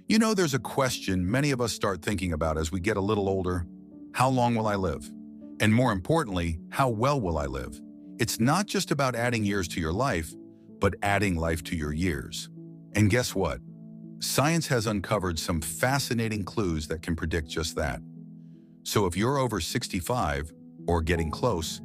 You know, there's a question many of us start thinking about as we get a little older. How long will I live? And more importantly, how well will I live? It's not just about adding years to your life, but adding life to your years. And guess what? Science has uncovered some fascinating clues that can predict just that. So if you're over 65 or getting close,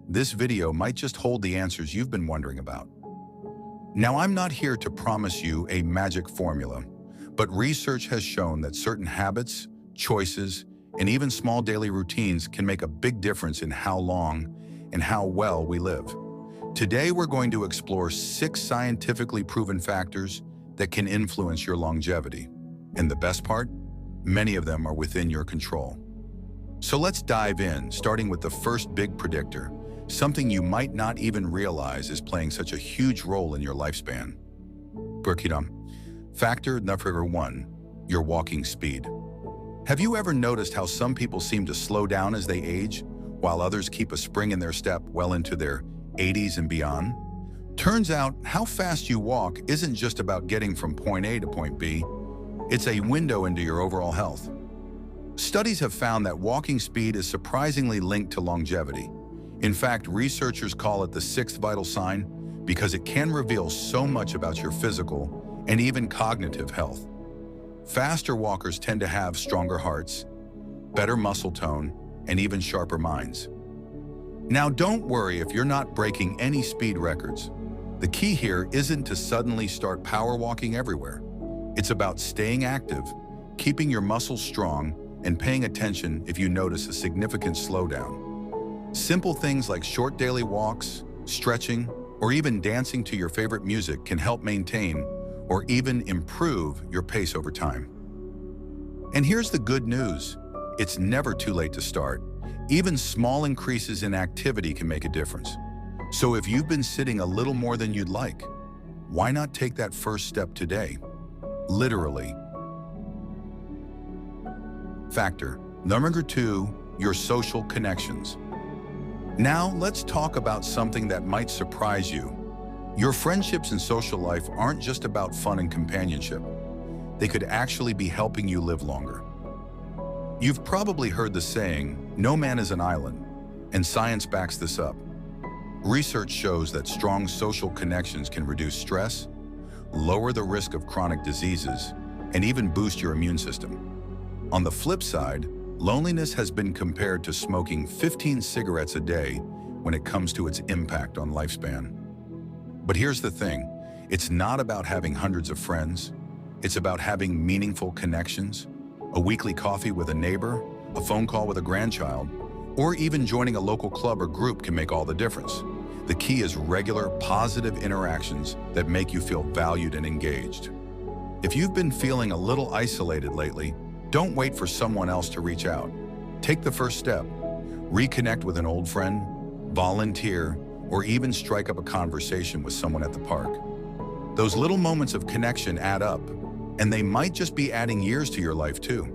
this video might just hold the answers you've been wondering about. Now, I'm not here to promise you a magic formula, but research has shown that certain habits, choices, and even small daily routines can make a big difference in how long and how well we live. Today, we're going to explore 6 scientifically proven factors that can influence your longevity. And the best part? Many of them are within your control. So let's dive in, starting with the first big predictor, something you might not even realize is playing such a huge role in your lifespan. Break it down. Factor number 1, your walking speed. Have you ever noticed how some people seem to slow down as they age, while others keep a spring in their step well into their 80s and beyond? Turns out, how fast you walk isn't just about getting from point A to point B, it's a window into your overall health. Studies have found that walking speed is surprisingly linked to longevity. In fact, researchers call it the 6th vital sign because it can reveal so much about your physical and even cognitive health. Faster walkers tend to have stronger hearts, better muscle tone, and even sharper minds. Now, don't worry if you're not breaking any speed records. The key here isn't to suddenly start power walking everywhere. It's about staying active, keeping your muscles strong, and paying attention if you notice a significant slowdown. Simple things like short daily walks, stretching, or even dancing to your favorite music can help maintain or even improve your pace over time. And here's the good news. It's never too late to start. Even small increases in activity can make a difference. So if you've been sitting a little more than you'd like, why not take that first step today? Literally. Factor number 2, your social connections. Now let's talk about something that might surprise you. Your friendships and social life aren't just about fun and companionship. They could actually be helping you live longer. You've probably heard the saying, "No man is an island," and science backs this up. Research shows that strong social connections can reduce stress, lower the risk of chronic diseases, and even boost your immune system. On the flip side, loneliness has been compared to smoking 15 cigarettes a day when it comes to its impact on lifespan. But here's the thing, it's not about having hundreds of friends. It's about having meaningful connections. A weekly coffee with a neighbor, a phone call with a grandchild, or even joining a local club or group can make all the difference. The key is regular, positive interactions that make you feel valued and engaged. If you've been feeling a little isolated lately, don't wait for someone else to reach out. Take the first step. Reconnect with an old friend, volunteer, or even strike up a conversation with someone at the park. Those little moments of connection add up, and they might just be adding years to your life too.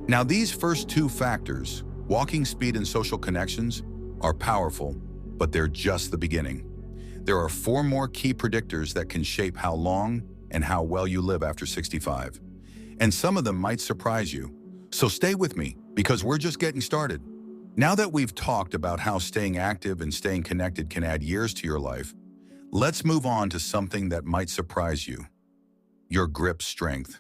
Now, these first 2 factors, walking speed and social connections, are powerful, but they're just the beginning. There are 4 more key predictors that can shape how long and how well you live after 65. And some of them might surprise you. So stay with me, because we're just getting started. Now that we've talked about how staying active and staying connected can add years to your life, let's move on to something that might surprise you. Your grip strength.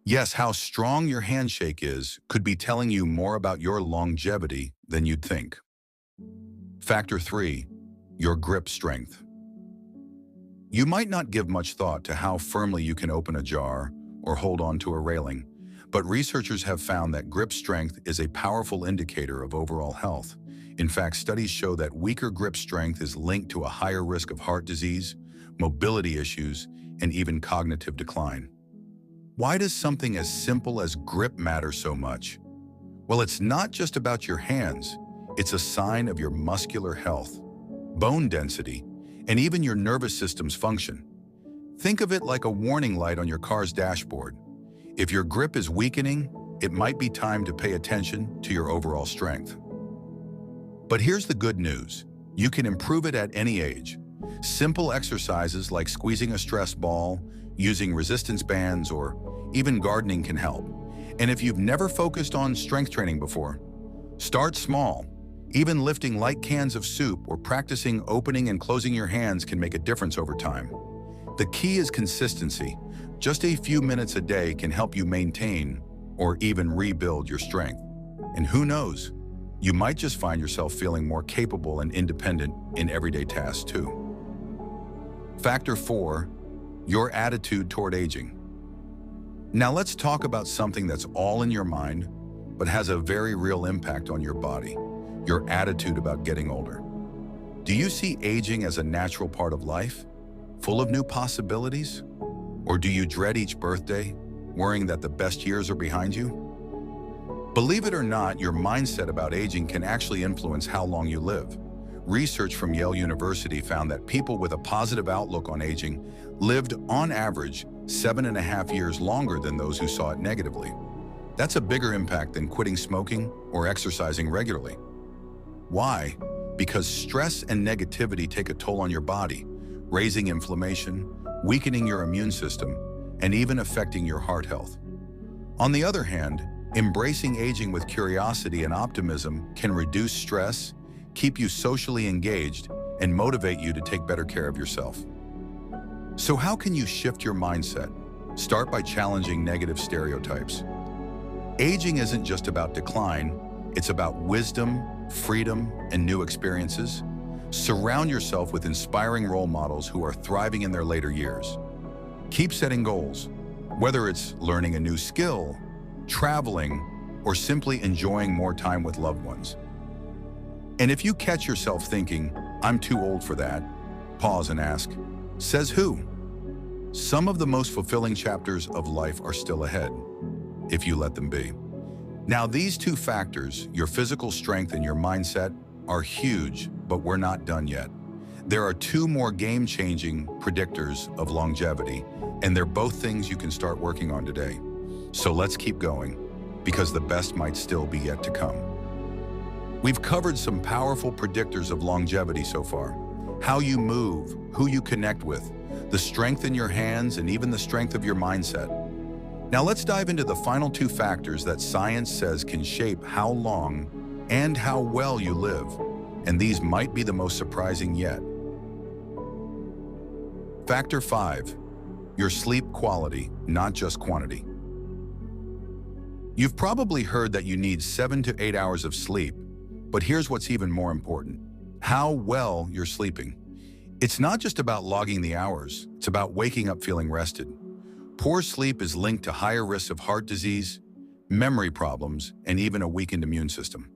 Yes, how strong your handshake is could be telling you more about your longevity than you'd think. Factor 3, your grip strength. You might not give much thought to how firmly you can open a jar or hold on to a railing, but researchers have found that grip strength is a powerful indicator of overall health. In fact, studies show that weaker grip strength is linked to a higher risk of heart disease, mobility issues, and even cognitive decline. Why does something as simple as grip matter so much? Well, it's not just about your hands. It's a sign of your muscular health, bone density, and even your nervous system's function. Think of it like a warning light on your car's dashboard. If your grip is weakening, it might be time to pay attention to your overall strength. But here's the good news. You can improve it at any age. Simple exercises like squeezing a stress ball, using resistance bands, or even gardening can help. And if you've never focused on strength training before, start small. Even lifting light cans of soup or practicing opening and closing your hands can make a difference over time. The key is consistency. Just a few minutes a day can help you maintain or even rebuild your strength. And who knows, you might just find yourself feeling more capable and independent in everyday tasks too. Factor 4, your attitude toward aging. Now let's talk about something that's all in your mind, but has a very real impact on your body, your attitude about getting older. Do you see aging as a natural part of life, full of new possibilities? Or do you dread each birthday, worrying that the best years are behind you? Believe it or not, your mindset about aging can actually influence how long you live. Research from Yale University found that people with a positive outlook on aging lived, on average, 7.5 years longer than those who saw it negatively. That's a bigger impact than quitting smoking or exercising regularly. Why? Because stress and negativity take a toll on your body, raising inflammation, weakening your immune system, and even affecting your heart health. On the other hand, embracing aging with curiosity and optimism can reduce stress, keep you socially engaged, and motivate you to take better care of yourself. So how can you shift your mindset? Start by challenging negative stereotypes. Aging isn't just about decline, it's about wisdom, freedom, and new experiences. Surround yourself with inspiring role models who are thriving in their later years. Keep setting goals, whether it's learning a new skill, traveling, or simply enjoying more time with loved ones. And if you catch yourself thinking, "I'm too old for that," pause and ask, says who? Some of the most fulfilling chapters of life are still ahead, if you let them be. Now, these two factors, your physical strength and your mindset, are huge, but we're not done yet. There are two more game-changing predictors of longevity, and they're both things you can start working on today. So let's keep going, because the best might still be yet to come. We've covered some powerful predictors of longevity so far. How you move, who you connect with, the strength in your hands, and even the strength of your mindset. Now let's dive into the final two factors that science says can shape how long and how well you live. And these might be the most surprising yet. Factor 5, your sleep quality, not just quantity. You've probably heard that you need 7 to 8 hours of sleep, but here's what's even more important: how well you're sleeping. It's not just about logging the hours, it's about waking up feeling rested. Poor sleep is linked to higher risks of heart disease, memory problems, and even a weakened immune system.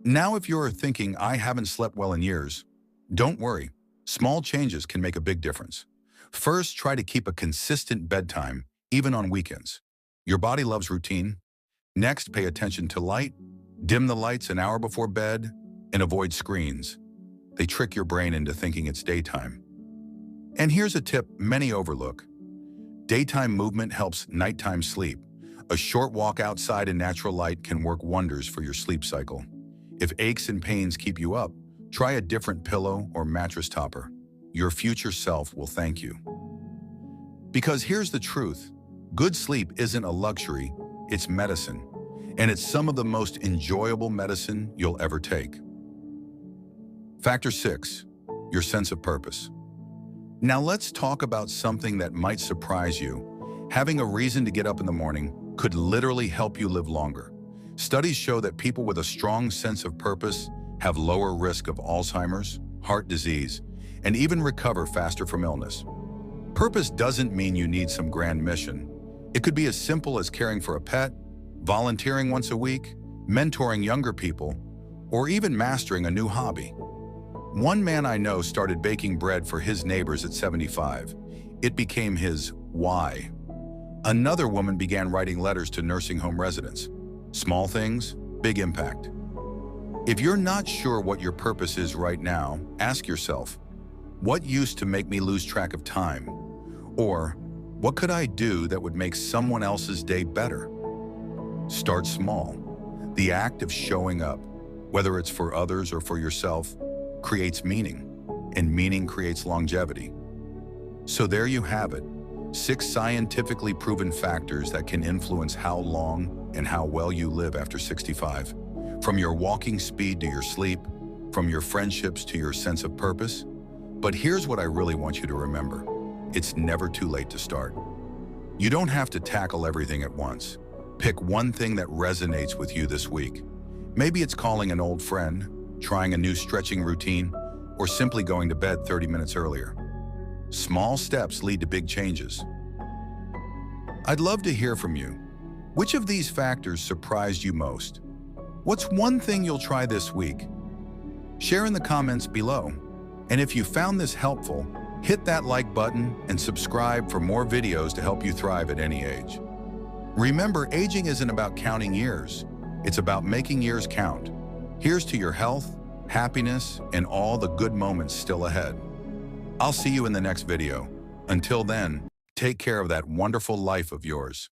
Now, if you're thinking, "I haven't slept well in years," don't worry. Small changes can make a big difference. First, try to keep a consistent bedtime, even on weekends. Your body loves routine. Next, pay attention to light. Dim the lights an hour before bed, and avoid screens. They trick your brain into thinking it's daytime. And here's a tip many overlook. Daytime movement helps nighttime sleep. A short walk outside in natural light can work wonders for your sleep cycle. If aches and pains keep you up, try a different pillow or mattress topper. Your future self will thank you. Because here's the truth: good sleep isn't a luxury, it's medicine. And it's some of the most enjoyable medicine you'll ever take. Factor 6, your sense of purpose. Now let's talk about something that might surprise you. Having a reason to get up in the morning could literally help you live longer. Studies show that people with a strong sense of purpose have lower risk of Alzheimer's, heart disease, and even recover faster from illness. Purpose doesn't mean you need some grand mission. It could be as simple as caring for a pet, volunteering once a week, mentoring younger people, or even mastering a new hobby. One man I know started baking bread for his neighbors at 75. It became his why. Another woman began writing letters to nursing home residents. Small things, big impact. If you're not sure what your purpose is right now, ask yourself, what used to make me lose track of time? Or, what could I do that would make someone else's day better? Start small. The act of showing up, whether it's for others or for yourself, creates meaning. and meaning creates longevity. So there you have it, 6 scientifically proven factors that can influence how long and how well you live after 65. From your walking speed to your sleep, from your friendships to your sense of purpose. But here's what I really want you to remember. It's never too late to start. You don't have to tackle everything at once. Pick one thing that resonates with you this week. Maybe it's calling an old friend, trying a new stretching routine, or simply going to bed 30 minutes earlier. Small steps lead to big changes. I'd love to hear from you. Which of these factors surprised you most? What's one thing you'll try this week? Share in the comments below. And if you found this helpful, hit that like button and subscribe for more videos to help you thrive at any age. Remember, aging isn't about counting years. It's about making years count. Here's to your health, happiness, and all the good moments still ahead. I'll see you in the next video. Until then, take care of that wonderful life of yours.